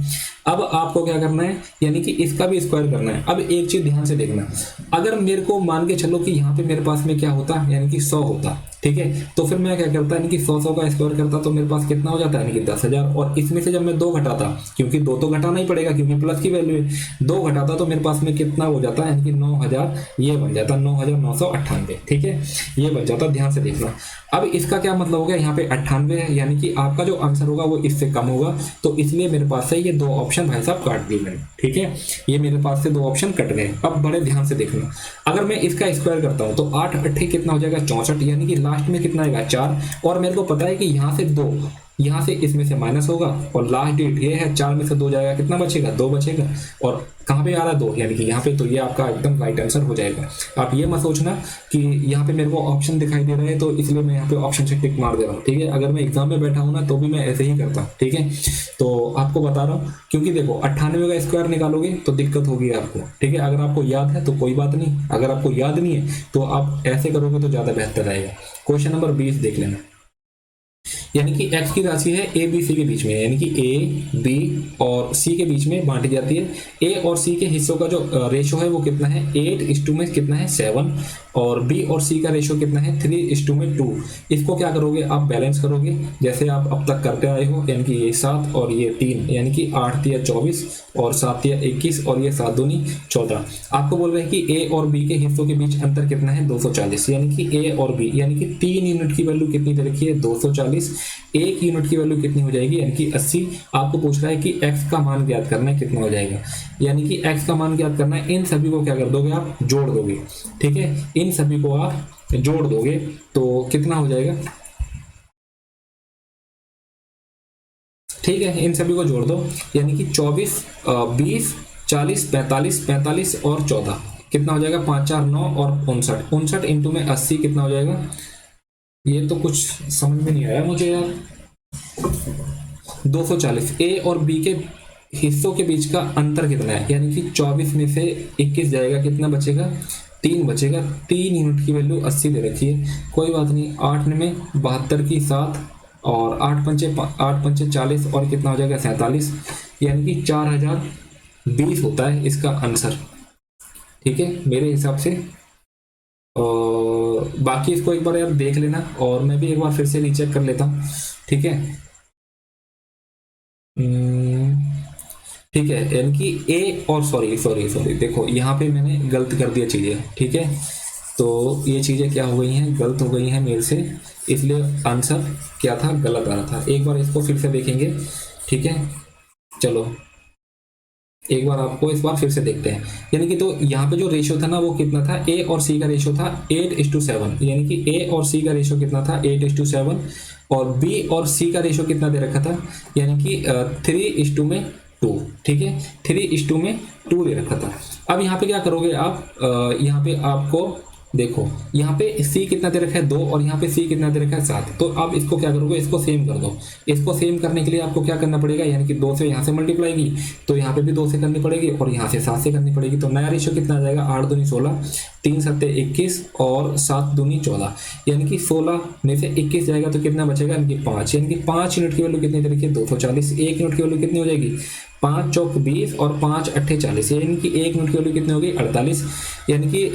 अब आपको क्या करना है, यानी कि इसका भी स्क्वायर करना है। अब एक चीज ध्यान से देखना, अगर मेरे को मान के चलो कि यहाँ पे मेरे पास में क्या होता, यानी कि 100 होता, ठीक है, तो फिर मैं क्या करता, यानी कि 100 का स्क्वायर करता तो मेरे पास कितना हो जाता है, यानी कि 10,000। और इसमें से जब मैं 2 घटाता, क्योंकि 2 तो घटाना ही पड़ेगा क्योंकि प्लस की वैल्यू है, 2 घटाता तो मेरे पास में कितना हो जाता है, यानी कि 9,000, ये बन जाता 9,998, ठीक है, ये बन जाता। ध्यान से देखना। अब इसका क्या मतलब हो गया, यहाँ पे 98 है, यानी कि आपका जो आंसर होगा वो इससे कम होगा, तो इसलिए मेरे पास से ये 2 ऑप्शन भाई साहब काट दिए मैंने, ठीक है, ये मेरे पास से 2 ऑप्शन कट गए। अब बड़े ध्यान से देखना, अगर मैं इसका स्क्वायर करता हूँ तो 8 8 कितना हो जाएगा, 64, यानी कि लास्ट में कितना आएगा, 4। और मेरे को पता है कि यहाँ से 2, यहाँ से इसमें से माइनस होगा और लास्ट डेट ये है, 4 में से 2 जाएगा, कितना बचेगा, 2 बचेगा। और कहाँ पे आ रहा है, 2, यानी कि यहाँ पे, तो ये आपका एकदम राइट आंसर हो जाएगा। आप ये मत सोचना कि यहाँ पे मेरे को ऑप्शन दिखाई दे रहा है तो इसलिए मैं यहाँ पे ऑप्शन से टिक मार दे रहा हूँ, ठीक है। अगर मैं एग्जाम में बैठा हूँ ना तो भी मैं ऐसे ही करता हूँ, ठीक है। तो आपको बता रहा हूँ, क्योंकि देखो 98 का स्क्वायर निकालोगे तो दिक्कत होगी आपको, ठीक है। अगर आपको याद है तो कोई बात नहीं, अगर आपको याद नहीं है तो आप ऐसे करोगे तो ज़्यादा बेहतर रहेगा। क्वेश्चन नंबर 20 देख लेना, यानी कि x की राशि है a b c के बीच में, यानी कि a b और c के बीच में बांटी जाती है। a और c के हिस्सों का जो रेशो है वो कितना है, 8:2 में कितना है, 7, और b और c का रेशो कितना है, 3:2 में 2। इसको क्या करोगे, आप बैलेंस करोगे जैसे आप अब तक करते आए हो, यानी कि ये 7 और ये 3, यानी कि 8 या 24 और 7 या 21 और ये 7 दूनी 14। आपको बोल रहे हैं कि a और b के हिस्सों के बीच अंतर कितना है, 240, यानी कि a और b, यानी कि 3 यूनिट की वैल्यू कितनी दे रखी है, 240। 1 यूनिट की वैल्यू कितनी हो जाएगी, यानी कि 80। आपको पूछ रहा है कि x का मान ज्ञात करना है, कितना हो जाएगा, यानी कि x का मान ज्ञात करना है। इन सभी को क्या कर दोगे, आप जोड़ दोगे, ठीक है, इन सभी को आप जोड़ दोगे तो कितना हो जाएगा, ठीक है, इन सभी को जोड़ दो, यानी कि 24, 20, 40, 45, 45 और 14 कितना हो जाएगा, 5 4 9 और 59, 59 इंटू में 80 कितना हो जाएगा। ये तो कुछ समझ में नहीं आया मुझे यार। 240। ए और बी के हिस्सों के बीच का अंतर कितना है, यानी कि 24 में से 21 जाएगा, कितना बचेगा, 3 बचेगा। 3 यूनिट की वैल्यू 80 दे रखी है, कोई बात नहीं। 8 में 72 की 7 और 8 पंचे 40 और कितना हो जाएगा, 47, यानी कि 4020 होता है इसका आंसर, ठीक है, मेरे हिसाब से। और बाकी इसको एक बार यार देख लेना और मैं भी एक बार फिर से रीचेक कर लेता हूँ, ठीक है। ठीक है, यानी कि ए और सॉरी देखो यहाँ पे मैंने गलत कर दिया चीज़ें, ठीक है। तो ये चीज़ें क्या हो गई हैं, गलत हो गई हैं मेरे से, इसलिए आंसर क्या था, गलत आ रहा था। एक बार इसको फिर से देखेंगे, ठीक है। चलो एक बार आपको इस बार फिर से देखते हैं, यानी कि तो यहाँ पे जो रेशियो था ना वो कितना था, ए और सी का रेशियो था 8:7, यानी कि ए और सी का रेशियो कितना था, 8:7, और बी और सी का रेशियो कितना दे रखा था, यानी कि 3:2, ठीक है, 3:2 दे रखा था। अब यहाँ पे क्या करोगे आप, यहाँ पे आपको देखो यहाँ पे C कितना दे रखा है, 2, और यहाँ पे C कितना दे रखा है, 7। तो आप इसको क्या करोगे, इसको सेम कर दो। इसको सेम करने के लिए आपको क्या करना पड़ेगा, यानी कि 2 से यहाँ से मल्टीप्लाई की तो यहाँ पे भी 2 से करनी पड़ेगी और यहाँ से 7 से करनी पड़ेगी। तो नया रेशियो कितना आ जाएगा, 8 दूनी 16, 3 सत्ते 21 और 7 दूनी 14, यानी कि 16 में से 21 जाएगा तो कितना बचेगा, यानी कि 5, यानी कि 5 यूनिट की वैल्यू कितनी दे रखी है, 240। 1 यूनिट की वैल्यू कितनी हो जाएगी, 5 चौक 20 और 5 अट्ठे 40, यानी कि 1 यूनिट की वैल्यू कितनी होगी, 48, यानी कि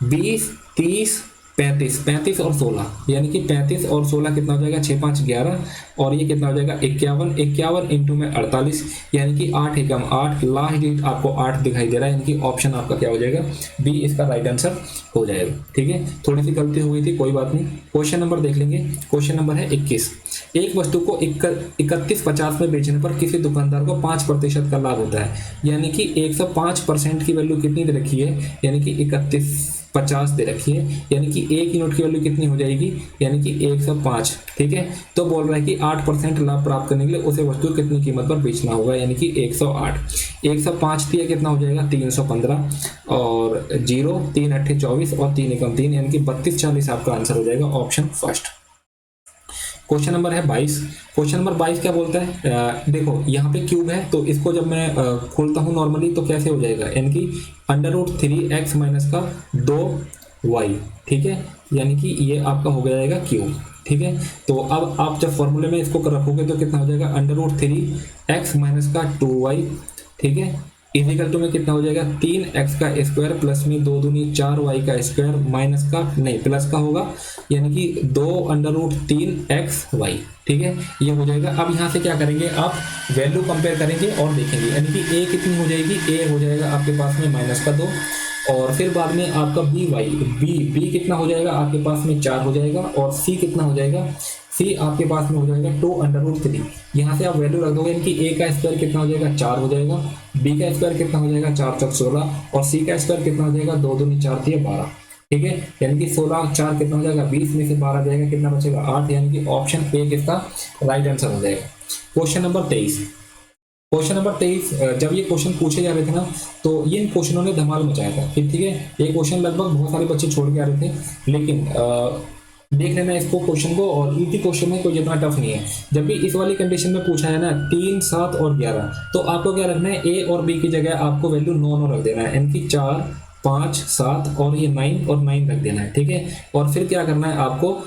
20, 30, 35 और 16, यानी कि 35 और 16 कितना हो जाएगा, 6 5 11, और ये कितना हो जाएगा, 51 इंटू में 48, यानी कि 8 एकम 8, लास्ट डिजिट आपको 8 दिखाई दे रहा है, यानी कि ऑप्शन आपका क्या हो जाएगा, बी इसका राइट आंसर हो जाएगा, ठीक है। थोड़ी सी गलती हो गई थी, कोई बात नहीं। क्वेश्चन नंबर देख लेंगे, क्वेश्चन नंबर है 21। एक वस्तु को 31.50 में बेचने पर किसी दुकानदार को 5% का लाभ होता है, यानी कि 105% की वैल्यू कितनी दे रखी है, यानी कि 31.50 दे रखी है, यानी कि 1 यूनिट की वैल्यू कितनी हो जाएगी, यानी कि 105, ठीक है। तो बोल रहा है कि 8% लाभ प्राप्त करने के लिए उसे वस्तु कितनी कीमत पर बेचना होगा, यानी कि 108। 105 दिया कितना हो जाएगा, 315, और 0 3 अट्ठे 24 और 3 एकम 3, यानी कि 3240 आपका आंसर हो जाएगा, ऑप्शन फर्स्ट। क्वेश्चन नंबर है 22। क्वेश्चन नंबर 22 क्या बोलता है, देखो यहाँ पे क्यूब है तो इसको जब मैं खोलता हूँ नॉर्मली तो कैसे हो जाएगा, यानी कि √3x माइनस का 2y, ठीक है, यानी कि ये आपका हो जाएगा क्यूब, ठीक है। तो अब आप जब फॉर्मूले में इसको रखोगे तो कितना हो जाएगा, √3x माइनस का 2y, ठीक है, इजिकल टू में कितना हो जाएगा 3x का स्क्वायर प्लस में 2 दूनी 4y का स्क्वायर माइनस का नहीं प्लस का होगा, यानी कि 2√3xy, ठीक है, ये हो जाएगा। अब यहाँ से क्या करेंगे, आप वैल्यू कंपेयर करेंगे और देखेंगे, यानी कि a कितनी हो जाएगी, a हो जाएगा आपके पास में माइनस का 2, और फिर बाद में आपका b कितना हो जाएगा आपके पास में 4 हो जाएगा, और c कितना हो जाएगा, c आपके पास में हो जाएगा 2√3। यहाँ से आप वैल्यू रख दोगे, यानी कि a का स्क्वायर कितना हो जाएगा 4 हो जाएगा, b का स्क्वायर कितना हो जाएगा 4 × 16, और c का स्क्वायर कितना हो जाएगा 2 दूनी 4 × 12, ठीक है, यानी कि 16 4 कितना हो जाएगा 20 में से 12 जाएगा, कितना बचेगा 8, यानी कि ऑप्शन ए किसका राइट आंसर हो जाएगा। Question number 23। क्वेश्चन नंबर 23, जब ये क्वेश्चन पूछे जा रहे थे ना तो ये इन क्वेश्चनों ने धमाल मचाया था, ठीक है, ये क्वेश्चन लगभग बहुत सारे बच्चे छोड़ के आ रहे थे, लेकिन देख लेना इसको क्वेश्चन को, और इसी क्वेश्चन में कोई इतना टफ नहीं है। जब भी इस वाली कंडीशन में पूछा है ना 3 7 और 11, तो आपको क्या रखना है, ए और बी की जगह आपको वैल्यू 9 रख देना है, यानी कि 4 5 7 और ये 9 और 9 रख देना है, ठीक है। और फिर क्या करना है आपको,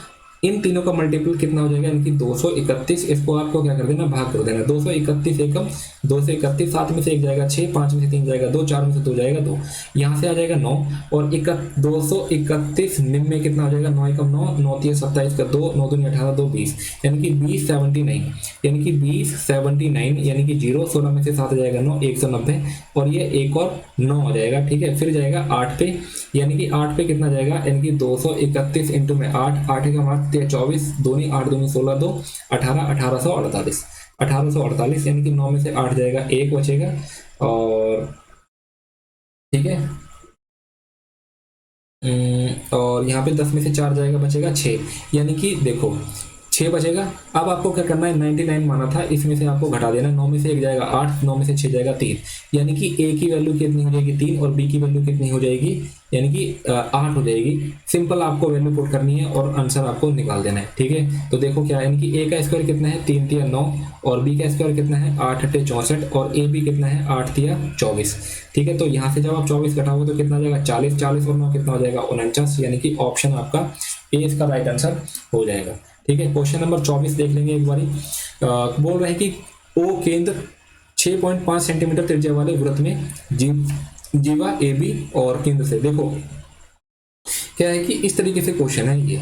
इन तीनों का मल्टीपल कितना हो जाएगा, यानी कि 231, इसको आपको क्या कर देना, भाग कर देना, 231 एकम 231, 7 में से 1 जाएगा 6, 5 में से 3 जाएगा 2, 4 में से 2 जाएगा 2, यहाँ से आ जाएगा 9, और 231 निम में कितना हो जाएगा, 9 एकम 9, 9 3 27 का 2, 9 दूनी 18, 2 20, यानी कि 2079, यानी कि 2079, यानी कि 0 16 में से 7 जाएगा 9, 190, और ये एक और 9 हो जाएगा, ठीक है। फिर जाएगा 8 पे, यानी कि 8 पे कितना जाएगा, यानी कि 231 इंटू में 8, 8 का 24, 2 8 2 16 2 18, 1848, यानी कि 9 में से 8 जाएगा 1 बचेगा, और ठीक है, और यहाँ पे 10 में से 4 जाएगा बचेगा 6, यानी कि देखो 6 बचेगा। अब आपको क्या करना है, 99 माना था, इसमें से आपको घटा देना, 9 में से 1 जाएगा 8, 9 में से 6 जाएगा 3, यानी कि a की वैल्यू कितनी हो जाएगी 3, और b की वैल्यू कितनी हो जाएगी, यानी कि 8 हो जाएगी। सिंपल आपको वैल्यू पुट करनी है और आंसर आपको निकाल देना है, ठीक है। तो देखो क्या है, यानी कि a का स्क्वायर कितना है 3 3 9, और b का स्क्वायर कितना है 8 8 64, और a b कितना है 8 3 24, ठीक है। तो यहाँ से जब आप 24 घटाओगे तो कितना जाएगा 40, 40 और 9 कितना हो जाएगा 49, यानी कि ऑप्शन आपका ए इसका राइट आंसर हो जाएगा, ठीक है। क्वेश्चन नंबर 24 देख लेंगे एक बारी। बोल रहे हैं कि ओ केंद्र 6.5 सेंटीमीटर त्रिज्या वाले वृत्त में जीवा ए बी और केंद्र से, देखो क्या है कि इस तरीके से क्वेश्चन है ये,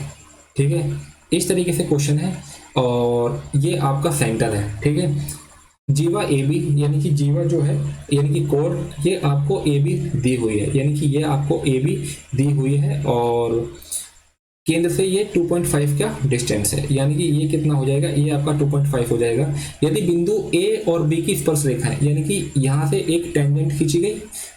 ठीक है, इस तरीके से क्वेश्चन है, और ये आपका सेंटर है, ठीक है। जीवा ए बी, यानी कि जीवा जो है, यानी कि कोण, ये आपको ए बी दी हुई है, यानी कि ये आपको ए बी दी हुई है, और केंद्र से ये 2.5 का डिस्टेंस है, यानी कि ये कितना हो जाएगा, ये आपका 2.5 हो जाएगा। यदि बिंदु ए और बी की स्पर्श रेखा है, यानी कि यहाँ से एक टेंजेंट खींची गई,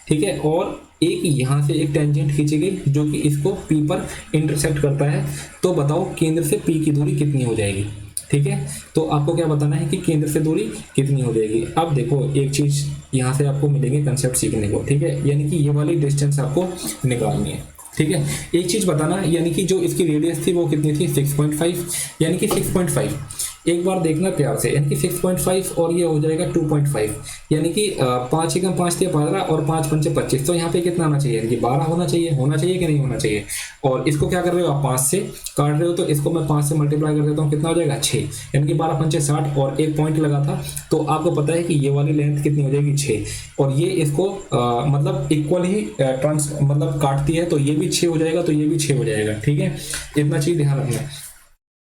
ठीक है, और एक यहाँ से एक टेंजेंट खींची गई जो कि इसको पी पर इंटरसेक्ट करता है, तो बताओ केंद्र से पी की दूरी कितनी हो जाएगी, ठीक है। तो आपको क्या बताना है कि केंद्र से दूरी कितनी हो जाएगी। अब देखो एक चीज यहाँ से आपको मिलेंगे कंसेप्ट सीखने को, ठीक है, यानी कि ये वाली डिस्टेंस आपको निकालनी है, ठीक है। एक चीज बताना, यानी कि जो इसकी रेडियस थी वो कितनी थी 6.5, यानी कि 6.5 एक बार देखना प्यार से, यानी कि 6.5 और ये हो जाएगा 2.5, यानी कि 5 एकम 5 × 15 और 5 पंचे 25, तो यहाँ पे कितना आना चाहिए, यानी कि 12 होना चाहिए कि नहीं होना चाहिए। और इसको क्या कर रहे हो आप 5 से काट रहे हो, तो इसको मैं 5 से मल्टीप्लाई कर देता हूँ, कितना हो जाएगा 6, यानी कि 12 पंचे 60, और एक पॉइंट लगा था, तो आपको पता है कि ये वाली लेंथ कितनी हो जाएगी 6, और ये इसको मतलब इक्वल ही मतलब काटती है, तो ये भी 6 हो जाएगा, तो ये भी 6 हो जाएगा, ठीक है। इतना चीज ध्यान रखना।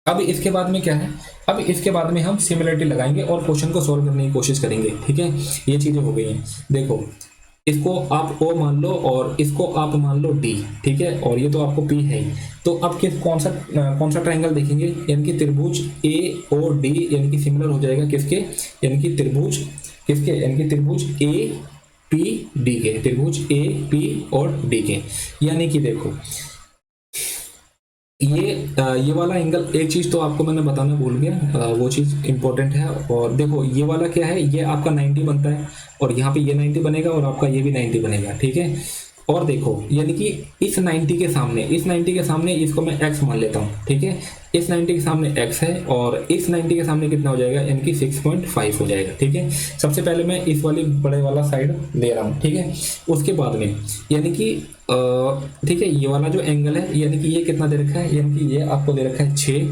अब इसके बाद में क्या है, अब इसके बाद में हम सिमिलरिटी लगाएंगे और क्वेश्चन को सॉल्व करने की कोशिश करेंगे, ठीक है। ये चीजें हो गई हैं, देखो इसको आप O मान लो और इसको आप मान लो D, ठीक है, और ये तो आपको P है ही। तो अब कौन सा ट्रायंगल देखेंगे, यानी कि त्रिभुज AOD, यानी कि सिमिलर हो जाएगा किसके, यानी कि त्रिभुज किसके, यानी कि त्रिभुज APD के, त्रिभुज AP और D के। यानी कि देखो ये वाला एंगल, एक चीज तो आपको मैंने बताना भूल गया, वो चीज इंपॉर्टेंट है। और देखो ये वाला क्या है, ये आपका 90 बनता है, और यहाँ पे ये 90 बनेगा, और आपका ये भी 90 बनेगा, ठीक है। और देखो यानी कि इस 90 के सामने इसको मैं x मान लेता हूँ, ठीक है। इस 90 के सामने x है और इस 90 के सामने कितना हो जाएगा, यानी कि 6.5 हो जाएगा, ठीक है। सबसे पहले मैं इस वाली बड़े वाला साइड ले रहा हूँ, ठीक है। उसके बाद में यानी कि ठीक है, ये वाला जो एंगल है यानी कि ये कितना दे रखा है, यानी कि ये आपको दे रखा है 6,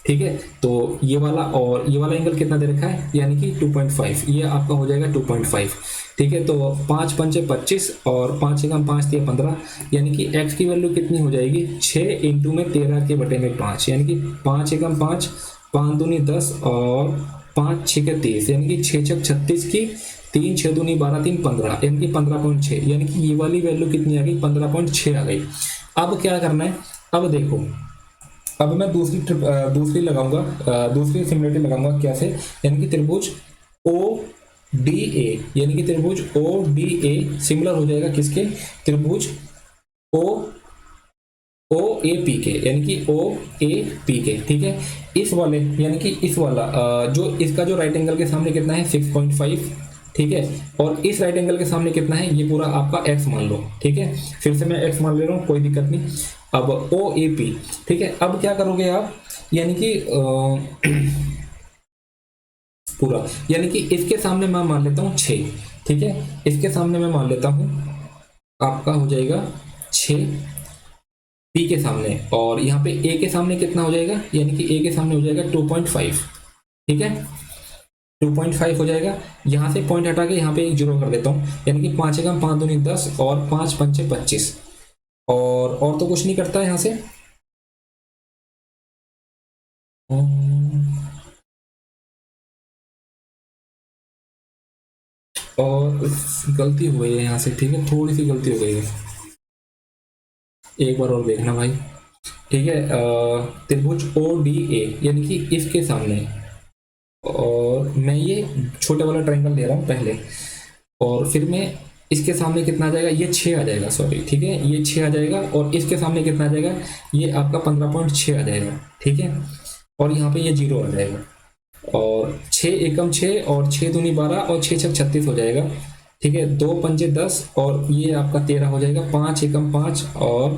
ठीक है। तो ये वाला और ये वाला एंगल कितना दे रखा है, यानी कि 2.5, ये आपका हो जाएगा 2.5, ठीक है। तो 5 पंचे 25 और 5 एकम 5 दिया 15, यानी कि x की वैल्यू कितनी हो जाएगी, 6 इंटू में 13 के बटे में 5, यानी कि 5 एकम 5, 5 दूनी 10 और 5 6 के 30, यानी कि 6 छक 36 की 3 6 दूनी 12 3 15, यानी कि 15.6, यानी कि ये वाली वैल्यू कितनी आ गई, 15.6 आ गई। अब क्या करना है, अब देखो, अब मैं दूसरी लगाऊंगा, दूसरी सिमिलरिटी लगाऊंगा कैसे, यानी कि त्रिभुज ODA, यानी कि त्रिभुज ODA सिमिलर हो जाएगा किसके, त्रिभुज OAP के, यानी कि OAP के, ठीक है। इस वाले यानी कि इस वाला जो इसका जो राइट एंगल के सामने कितना है 6.5, ठीक है। और इस राइट एंगल के सामने कितना है, ये पूरा आपका x मान लो, ठीक है। फिर से मैं x मान ले रहा हूँ, कोई दिक्कत नहीं। अब OAP, ठीक है। अब क्या करोगे आप, यानी कि पूरा, यानी कि इसके सामने मैं मान लेता हूँ 6, ठीक है। इसके सामने मैं मान लेता हूँ आपका हो जाएगा 6 P के सामने, और यहाँ पे A के सामने कितना हो जाएगा, यानी कि A के सामने हो जाएगा 2.5, ठीक है। 2.5 हो जाएगा, यहाँ से पॉइंट हटा के यहाँ पे एक जीरो कर देता हूँ, यानी कि 5 एकम 5 दूनी 10 और 5 पंचे 25, और तो कुछ नहीं करता है यहाँ से। और गलती हो गई है यहाँ से, ठीक है, थोड़ी सी गलती हो गई है, एक बार और देखना भाई, ठीक है। त्रिभुज ODA यानी कि इसके सामने, और मैं ये छोटा वाला ट्रायंगल ले रहा हूँ पहले, और फिर मैं इसके सामने कितना आ जाएगा, ये 6 आ जाएगा, सॉरी, ठीक है, ये 6 आ जाएगा, और इसके सामने कितना आ जाएगा, ये आपका 15.6 आ जाएगा, ठीक है। और यहाँ पे ये 0 आ जाएगा, और 6 एकम 6 और 6 दूनी 12 और 6 छक 36 हो जाएगा, ठीक है। 2 पंजे 10 और ये आपका 13 हो जाएगा, 5 एकम 5 और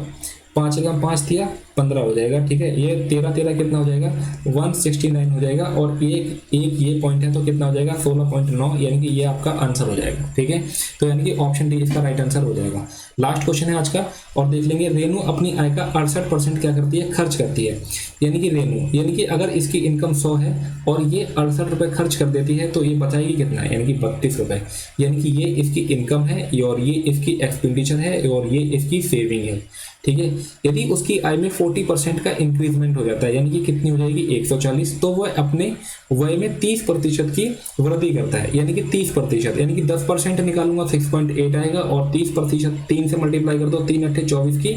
5 एकम 5 दिया 15 हो जाएगा, ठीक है। ये 13 13 कितना हो जाएगा, 169 हो जाएगा, और एक ये पॉइंट है तो कितना हो जाएगा 16.9, यानी कि ये आपका आंसर हो जाएगा, ठीक है। तो यानी कि ऑप्शन डी इसका राइट आंसर हो जाएगा। लास्ट क्वेश्चन है आज का, और देख लेंगे, रेनू अपनी आय का 68% क्या करती है, खर्च करती है। यानी कि रेनू, यानी कि अगर इसकी इनकम 100 है और ये 68 रुपये खर्च कर देती है, तो ये बचाएगी कितना, यानी कि 32 रुपये, यानी कि ये इसकी इनकम है और ये इसकी एक्सपेंडिचर है और ये इसकी सेविंग है, ठीक है। यदि उसकी आय में 40% का इंक्रीजमेंट हो जाता है, यानी कि कितनी हो जाएगी 140, तो वह अपने व्यय में 30% की वृद्धि करता है, यानी कि 30%, यानी कि 10% निकालूंगा 6.8 आएगा, और 30% 3 से मल्टीप्लाई कर दो, 3 अट्ठे 24 की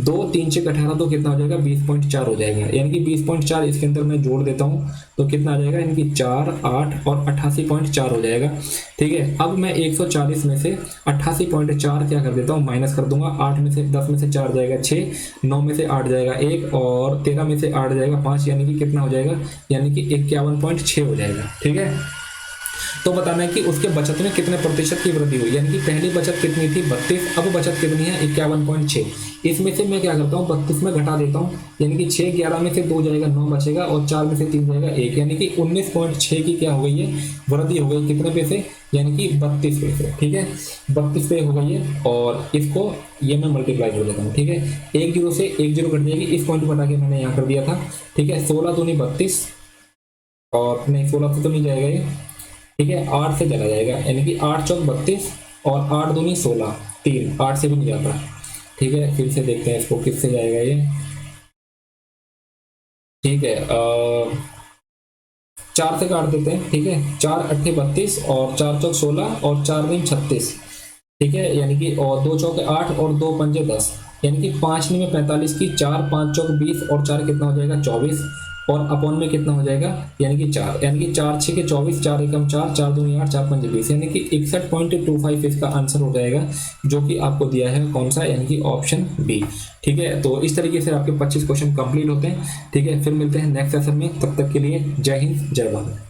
2 3 6 18, तो कितना हो जाएगा 20.4 हो जाएगा, यानी कि 20.4 इसके अंदर मैं जोड़ देता हूँ तो कितना आ जाएगा, यानी कि 4 8 और 88.4 हो जाएगा, ठीक है। अब मैं 140 में से 88.4 क्या कर देता हूँ, माइनस कर दूंगा, 8 में से 10 में से 4 जाएगा 6, 9 में से 8 जाएगा 1, और 13 में से 8 जाएगा 5, यानी कि कितना हो जाएगा, यानी कि 51.6 हो जाएगा, ठीक है। तो बताना है कि उसके बचत में कितने प्रतिशत की वृद्धि हुई, यानी कि पहली बचत कितनी थी 32, अब बचत कितनी है 51.6। इसमें से मैं क्या करता हूँ 32 में घटा देता हूँ, यानी कि 6 11 में से 2 जाएगा 9 बचेगा, और 4 में से 3 जाएगा 1, यानी कि 19.6 की क्या हो गई है, वृद्धि हो गई, कितने पैसे, यानी कि 32 पैसे, ठीक है, 32 पे हो गई है। और इसको ये मैं मल्टीप्लाई कर देता हूँ, ठीक है, 1 जीरो से 1 जीरो कट जाएगी, इस पॉइंट को हटा के मैंने यहाँ कर दिया था, ठीक है। 16 दूनी 32, और नहीं 16 तो नहीं जाएगा ये, ठीक है, 8 से चला जाएगा, यानी कि 8 चौक 32 और 8 दूनी 16, 3, 8 से भी नहीं जाता, ठीक है। फिर से देखते हैं इसको किससे जाएगा ये, ठीक है, 4 से काट देते हैं, ठीक है, 4 अट्ठे 32 और 4 चौक 16 और 4 दूनी 36, ठीक है, यानी कि और 2 चौके 8 और 2 पंजे 10, यानी कि 5 में 45 की 4 5 चौक 20 और 4 कितना हो जाएगा 24, और अपॉन में कितना हो जाएगा, यानी कि 4, यानी कि 4 6 के 24, 4 एकम 4, 4 दूनी 8, 4 पंजे 20, यानी कि 61.25 इसका आंसर हो जाएगा, जो कि आपको दिया है कौन सा, यानी कि ऑप्शन बी, ठीक है। तो इस तरीके से आपके 25 क्वेश्चन कंप्लीट होते हैं, ठीक है। फिर मिलते हैं नेक्स्ट सेशन में, तब तक के लिए जय हिंद जय भारत।